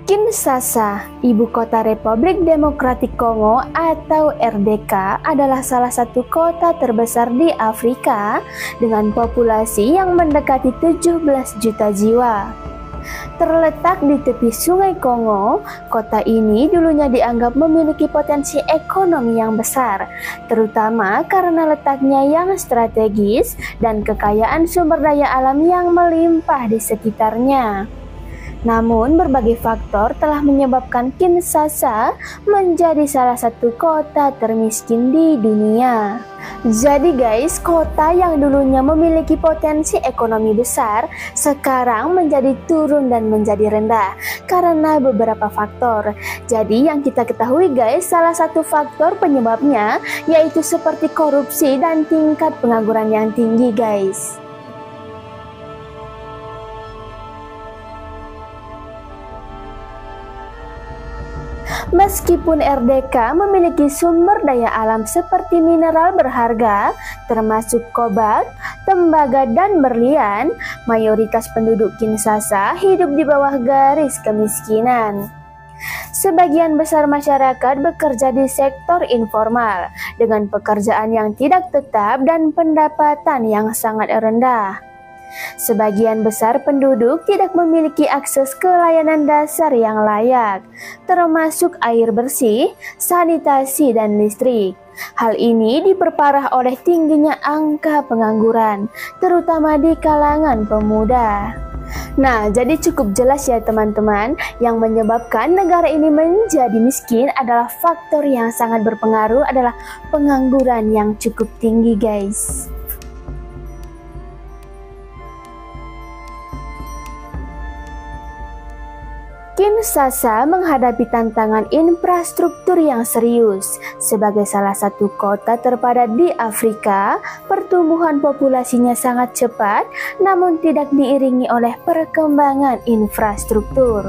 Kinshasa, ibu kota Republik Demokratik Kongo atau RDK, adalah salah satu kota terbesar di Afrika dengan populasi yang mendekati 17 juta jiwa. Terletak di tepi Sungai Kongo, kota ini dulunya dianggap memiliki potensi ekonomi yang besar, terutama karena letaknya yang strategis dan kekayaan sumber daya alam yang melimpah di sekitarnya. Namun, berbagai faktor telah menyebabkan Kinshasa menjadi salah satu kota termiskin di dunia. Jadi guys, kota yang dulunya memiliki potensi ekonomi besar, sekarang menjadi turun dan menjadi rendah karena beberapa faktor. Jadi yang kita ketahui guys, salah satu faktor penyebabnya yaitu seperti korupsi dan tingkat pengangguran yang tinggi guys. Meskipun RDK memiliki sumber daya alam seperti mineral berharga, termasuk kobalt, tembaga, dan berlian, mayoritas penduduk Kinshasa hidup di bawah garis kemiskinan. Sebagian besar masyarakat bekerja di sektor informal, dengan pekerjaan yang tidak tetap dan pendapatan yang sangat rendah. Sebagian besar penduduk tidak memiliki akses ke layanan dasar yang layak, termasuk air bersih, sanitasi, dan listrik. Hal ini diperparah oleh tingginya angka pengangguran, terutama di kalangan pemuda. Nah, jadi cukup jelas ya teman-teman, yang menyebabkan negara ini menjadi miskin adalah faktor yang sangat berpengaruh adalah pengangguran yang cukup tinggi guys. Kinshasa menghadapi tantangan infrastruktur yang serius. Sebagai salah satu kota terpadat di Afrika, pertumbuhan populasinya sangat cepat, namun tidak diiringi oleh perkembangan infrastruktur.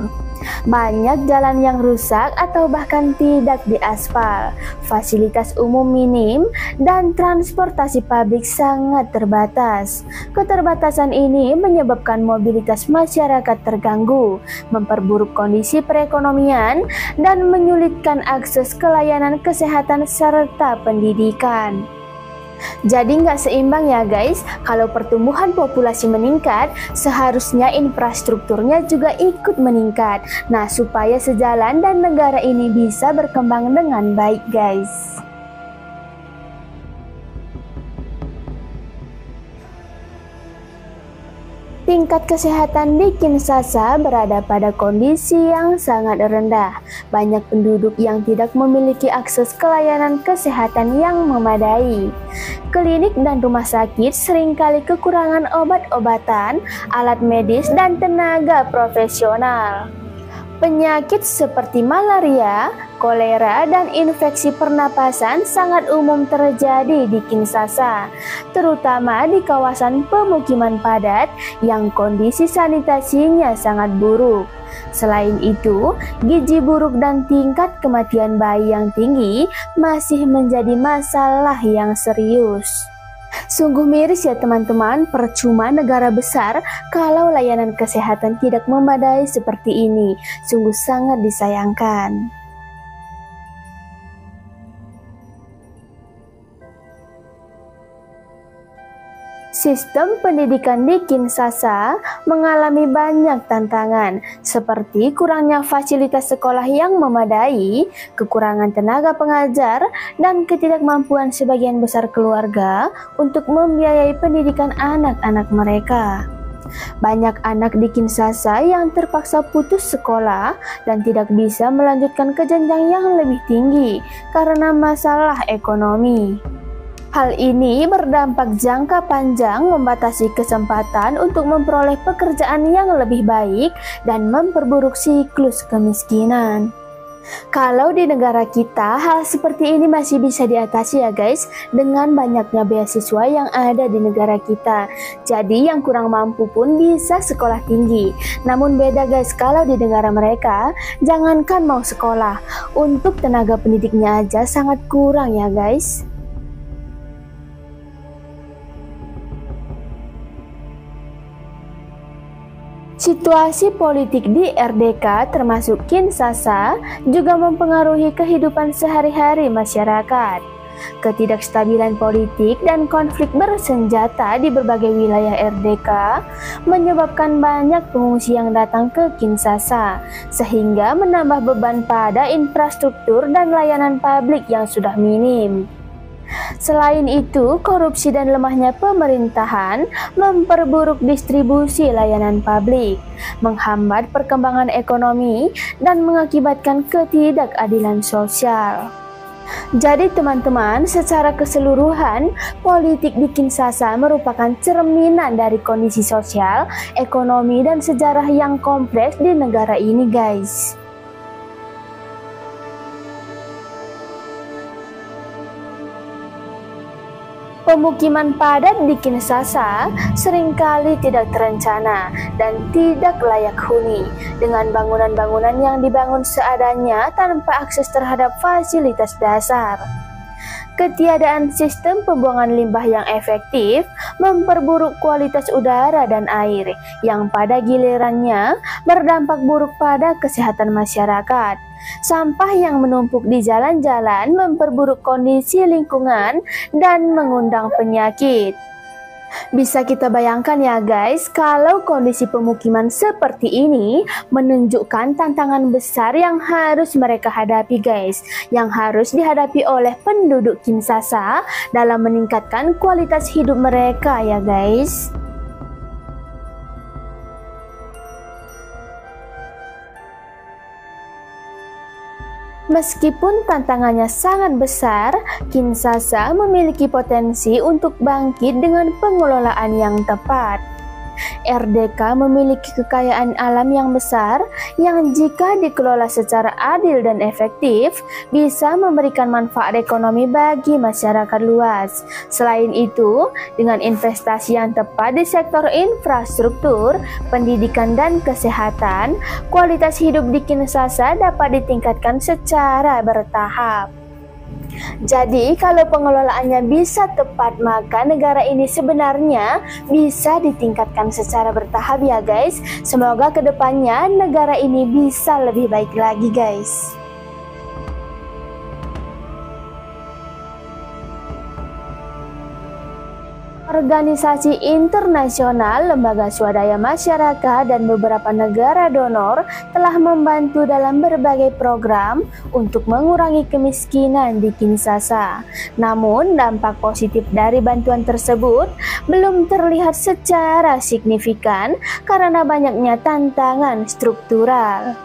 Banyak jalan yang rusak atau bahkan tidak diaspal, fasilitas umum minim, dan transportasi publik sangat terbatas. Keterbatasan ini menyebabkan mobilitas masyarakat terganggu, memperburuk kondisi perekonomian, dan menyulitkan akses ke layanan kesehatan serta pendidikan. Jadi nggak seimbang ya guys, kalau pertumbuhan populasi meningkat, seharusnya infrastrukturnya juga ikut meningkat. Nah, supaya sejalan dan negara ini bisa berkembang dengan baik guys. Tingkat kesehatan di Kinshasa berada pada kondisi yang sangat rendah. Banyak penduduk yang tidak memiliki akses ke layanan kesehatan yang memadai. Klinik dan rumah sakit seringkali kekurangan obat-obatan, alat medis, dan tenaga profesional. Penyakit seperti malaria, kolera, dan infeksi pernapasan sangat umum terjadi di Kinshasa, terutama di kawasan pemukiman padat yang kondisi sanitasinya sangat buruk. Selain itu, gizi buruk dan tingkat kematian bayi yang tinggi masih menjadi masalah yang serius. Sungguh miris ya teman-teman, percuma negara besar kalau layanan kesehatan tidak memadai seperti ini. Sungguh sangat disayangkan. Sistem pendidikan di Kinshasa mengalami banyak tantangan, seperti kurangnya fasilitas sekolah yang memadai, kekurangan tenaga pengajar, dan ketidakmampuan sebagian besar keluarga untuk membiayai pendidikan anak-anak mereka. Banyak anak di Kinshasa yang terpaksa putus sekolah dan tidak bisa melanjutkan ke jenjang yang lebih tinggi karena masalah ekonomi. Hal ini berdampak jangka panjang, membatasi kesempatan untuk memperoleh pekerjaan yang lebih baik dan memperburuk siklus kemiskinan. Kalau di negara kita, hal seperti ini masih bisa diatasi ya guys, dengan banyaknya beasiswa yang ada di negara kita. Jadi yang kurang mampu pun bisa sekolah tinggi. Namun beda guys, kalau di negara mereka, jangankan mau sekolah, untuk tenaga pendidiknya aja sangat kurang ya guys. Situasi politik di RDK termasuk Kinshasa juga mempengaruhi kehidupan sehari-hari masyarakat. Ketidakstabilan politik dan konflik bersenjata di berbagai wilayah RDK menyebabkan banyak pengungsi yang datang ke Kinshasa, sehingga menambah beban pada infrastruktur dan layanan publik yang sudah minim. Selain itu, korupsi dan lemahnya pemerintahan memperburuk distribusi layanan publik, menghambat perkembangan ekonomi, dan mengakibatkan ketidakadilan sosial. Jadi teman-teman, secara keseluruhan, politik di Kinshasa merupakan cerminan dari kondisi sosial, ekonomi, dan sejarah yang kompleks di negara ini, guys. Pemukiman padat di Kinshasa seringkali tidak terencana dan tidak layak huni, dengan bangunan-bangunan yang dibangun seadanya tanpa akses terhadap fasilitas dasar. Ketiadaan sistem pembuangan limbah yang efektif memperburuk kualitas udara dan air, yang pada gilirannya berdampak buruk pada kesehatan masyarakat. Sampah yang menumpuk di jalan-jalan memperburuk kondisi lingkungan dan mengundang penyakit. Bisa kita bayangkan ya guys, kalau kondisi pemukiman seperti ini menunjukkan tantangan besar yang harus mereka hadapi guys, yang harus dihadapi oleh penduduk Kinshasa dalam meningkatkan kualitas hidup mereka ya guys. Meskipun tantangannya sangat besar, Kinshasa memiliki potensi untuk bangkit dengan pengelolaan yang tepat. RDK memiliki kekayaan alam yang besar yang jika dikelola secara adil dan efektif bisa memberikan manfaat ekonomi bagi masyarakat luas. Selain itu, dengan investasi yang tepat di sektor infrastruktur, pendidikan dan kesehatan, kualitas hidup di Kinshasa dapat ditingkatkan secara bertahap. Jadi kalau pengelolaannya bisa tepat, maka negara ini sebenarnya bisa ditingkatkan secara bertahap ya guys. Semoga kedepannya negara ini bisa lebih baik lagi guys. Organisasi internasional, lembaga swadaya masyarakat, dan beberapa negara donor telah membantu dalam berbagai program untuk mengurangi kemiskinan di Kinshasa. Namun, dampak positif dari bantuan tersebut belum terlihat secara signifikan karena banyaknya tantangan struktural.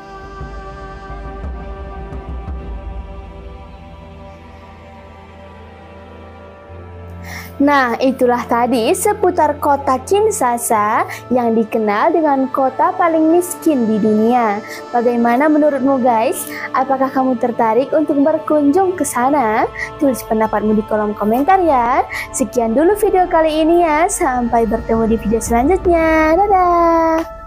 Nah, itulah tadi seputar kota Kinshasa yang dikenal dengan kota paling miskin di dunia. Bagaimana menurutmu guys? Apakah kamu tertarik untuk berkunjung ke sana? Tulis pendapatmu di kolom komentar ya. Sekian dulu video kali ini ya. Sampai bertemu di video selanjutnya. Dadah!